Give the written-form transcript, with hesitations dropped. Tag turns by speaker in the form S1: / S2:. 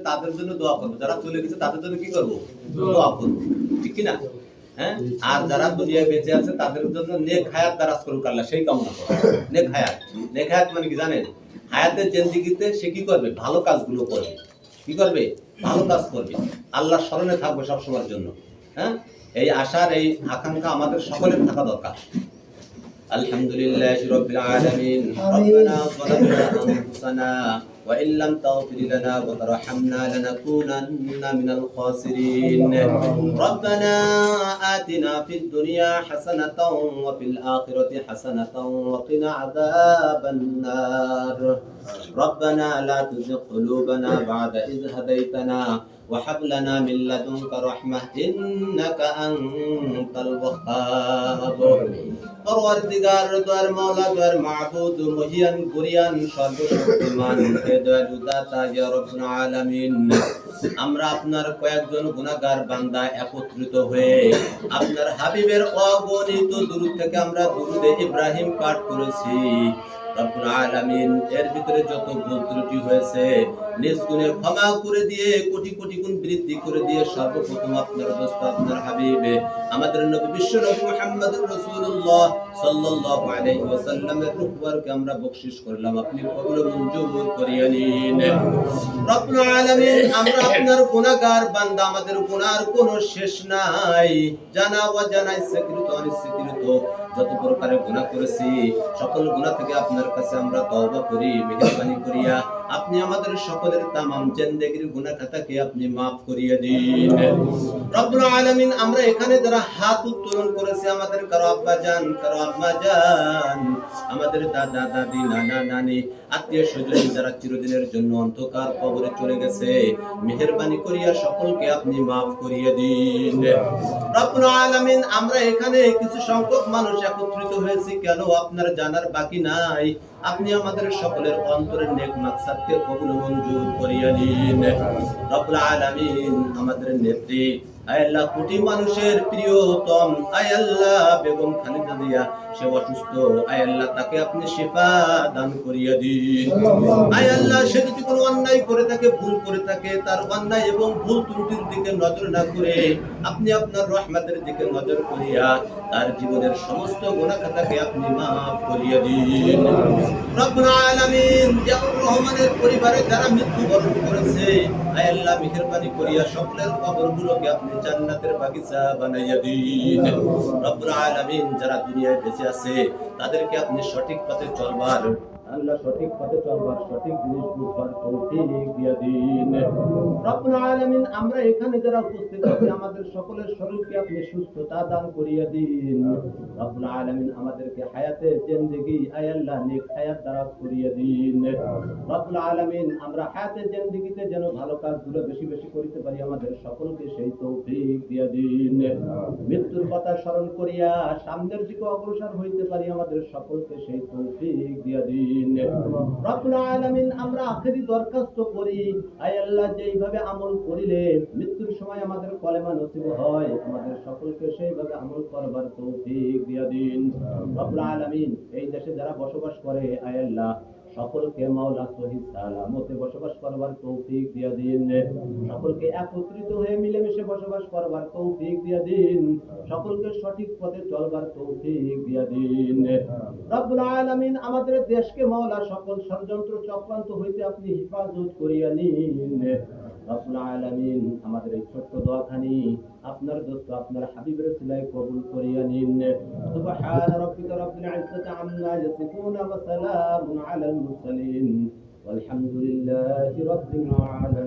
S1: তাদের জন্য দোয়া করবো, যারা চলে গেছে তাদের জন্য কি করবো? দোয়া করবো, ঠিক কি না? হ্যাঁ, আর যারা দুনিয়ায় বেঁচে আছে তাদের জন্য নেক হায়াত দারাজ করুক আল্লাহ, সেই কামনা করবো। নেক হায়াত, নেক হায়াত মানে কি জানেন? হায়াতের জিন্দেগিতে সে কি করবে? ভালো কাজগুলো করবে। কি করবে? ভালো কাজ করবে, আল্লাহর স্মরণে থাকবে সবসময়ের জন্য। হ্যাঁ, এই আশার এই আকাঙ্ক্ষা আমাদের সকলের থাকা দরকার। আলহামদুলিল্লাহি রাব্বিল আলামিন। রব্বানা যালামনা আনফুসানা ওয়া ইল্লাম তাগফির লানা ওয়া তারহামনা লানাকুনান্না মিনাল খাসিরিন। রব্বানা আতিনা ফিদ দুনিয়া হাসানাতাও ওয়া ফিল আখিরাতি হাসানাতাও ওয়া কিনা আযাবান নার। রব্বানা লা তুযিগ কুলুবানা বা'দা ইয হাদাইতানা وهب لنا من لدنك رحمة إنك أنت الوهاب। পরওয়ারদিগার, দয়ার মাওলা, দয়ার মাবুদ, মহিয়ান কুরিয়ান সর্বশক্তিমান, হে দয়ালু দাতা ইয়া রাব্বুল আলামিন, আমরা আপনার কয়েকজন গুনাহগার বান্দা একত্রিত হয়ে আপনার হাবিবের অগণিত দুরূদ থেকে আমরা দুরূদে ইব্রাহিম পাঠ করেছি। রব্বুল আলামিন, এর ভিতরে যত ভুল ত্রুটি হয়েছে নিজ গুণে ক্ষমা করে দিয়ে কোটি কোটি গুণ বৃদ্ধি করে দিয়ে সর্বপ্রথম আপনার দোস্ত আপনার হাবিব আমাদের নবী বিশ্ব নবী মুহাম্মদুর রাসূলুল্লাহ সাল্লাল্লাহু আলাইহি ওয়াসাল্লামের রূহকে আমরা বকশিশ করলাম, আপনি কবুল মঞ্জুর করিয়ে নিন। রব্বুল আলামিন, আমরা আপনার গুনাহগার বান্দা, আমাদের গুনার কোনো শেষ নাই। জানা অজানা, ইচ্ছাকৃত অনিচ্ছাকৃত যত প্রকারের গুনাহ করেছি সকল গুনাহ থেকে আপনার কাছে আমরা তওবা করি। মেহেরবানি করিয়া আপনি আমাদের সকলের তামাম জিন্দেগির গুনাহ খাতাকে আপনি maaf করিয়ে দিন। রব্বুল আলামিন, আমরা এখানে যারা হাত উত্তোলন করেছি, আমাদের কারো আব্বা জান, কারো আম্মা জান, আমাদের দাদা দাদি, নানা নানি, আত্মীয় স্বজন যারা চিরদিনের জন্য অন্ধকার কবরে চলে গেছে, মেহেরবানি করিয়া সকলকে আপনি maaf করিয়ে দিন। রব্বুল আলামিন, আমরা এখানে কিছু সংখ্যক মানুষ একত্রিত হয়েছি, কেন আপনার জানার বাকি নাই। আপনি আমাদের সকলের অন্তরের নেক মাকসাদকে কবুল মঞ্জুর করিয়া নিন। রব্বুল আলামিন, আমাদের নেত্রী আয় আল্লাহ, কোটি মানুষের প্রিয়তম আয় আল্লাহ বেগম খালেদা জিয়া, সে অসুস্থ, আয় আল্লাহ তাকে আপনি শিফা দান করিয়া দিন। আয় আল্লাহ, সে যদি কোনো অন্যায় করে থাকে, ভুল করে থাকে, তার অন্যায় এবং ভুল ত্রুটির দিকে নজর না করে আপনি আপনার রহমতের দিকে নজর করিয়া তার জীবনের সমস্ত গুনাহ খাতাকে আপনি maaf করিয়া দিন। রব্বুল আলামিন, জিয়াউর রহমানের পরিবারে যারা মৃত্যুবরণ করেছে, আয় আল্লাহ মেহেরবানি করিয়া সকলের কবরগুলোকে আপনি জান্নাতের বাগিচা বানাইয়া দিন। রব্বুল আলামিন, যারা দুনিয়ায় বেঁচে আছে তাদেরকে আপনি সঠিক পথে চলবার, আল্লাহ সঠিক পথে চলবার, সঠিক জিনিস বুঝবার তৌফিক দিয়া দিন। রব্বুল আলামিন, আমরা এখানে যারা উপস্থিত আছি আমাদের সকলের শরীরকে আপনি সুস্থতা দান করিয়া দিন। রব্বুল আলামিন, আমাদেরকে হায়াতে জিন্দেগি আয় আল্লাহ নেক হায়াত দারাজ করিয়া দিন। রব্বুল আলামিন, আমরা হায়াতে জিন্দেগিতে যেন ভালো কাজগুলো বেশি বেশি করতে পারি, আমাদের সকলকে সেই তৌফিক দিয়া দিন। মৃত্যুর কথা স্মরণ করিয়া সামনের দিকে অগ্রসর হইতে পারি, আমাদের সকলকে সেই তৌফিক দিয়া দিন। রব্বুল আলামিন, আমরা আখেরি দরখাস্ত করি, আয় আল্লাহ যেইভাবে আমল করিলে মৃত্যুর সময় আমাদের কলেমা নসিব হয়, আমাদের সকলকে সেইভাবে আমল করবার তৌফিক দিয়া দিন। রব্বুল আলামিন, এই দেশে যারা বসবাস করে আয় আল্লাহ সকলকে মাওলা সহি সালামতে বসবাস করবার তৌফিক দিয়া দিন। সকলকে একত্রিত হয়ে মিলেমিশে বসবাস করবার তৌফিক দিয়া দিন। সকলকে সঠিক পথে চলবার তৌফিক দিয়া দিন। রব্বুল আলামিন, আমাদের দেশকে মাওলা সকল ষড়যন্ত্র চক্রান্ত হইতে আপনি হেফাজত করিয়া নিন। রব্বুল আলামিন, আমাদের এই ছোট্ট দোয়াখানি আপনার দোস্ত আপনার হাবিবের সিলাই কবুল করিয়া নিন। সুবহান রাব্বিকা রাব্বিল ইজ্জাতি আম্মা ইয়াসিফুন ওয়া সালামুন আলাল মুরসালিন ওয়ালহামদুলিল্লাহি রাব্বিল আলামিন।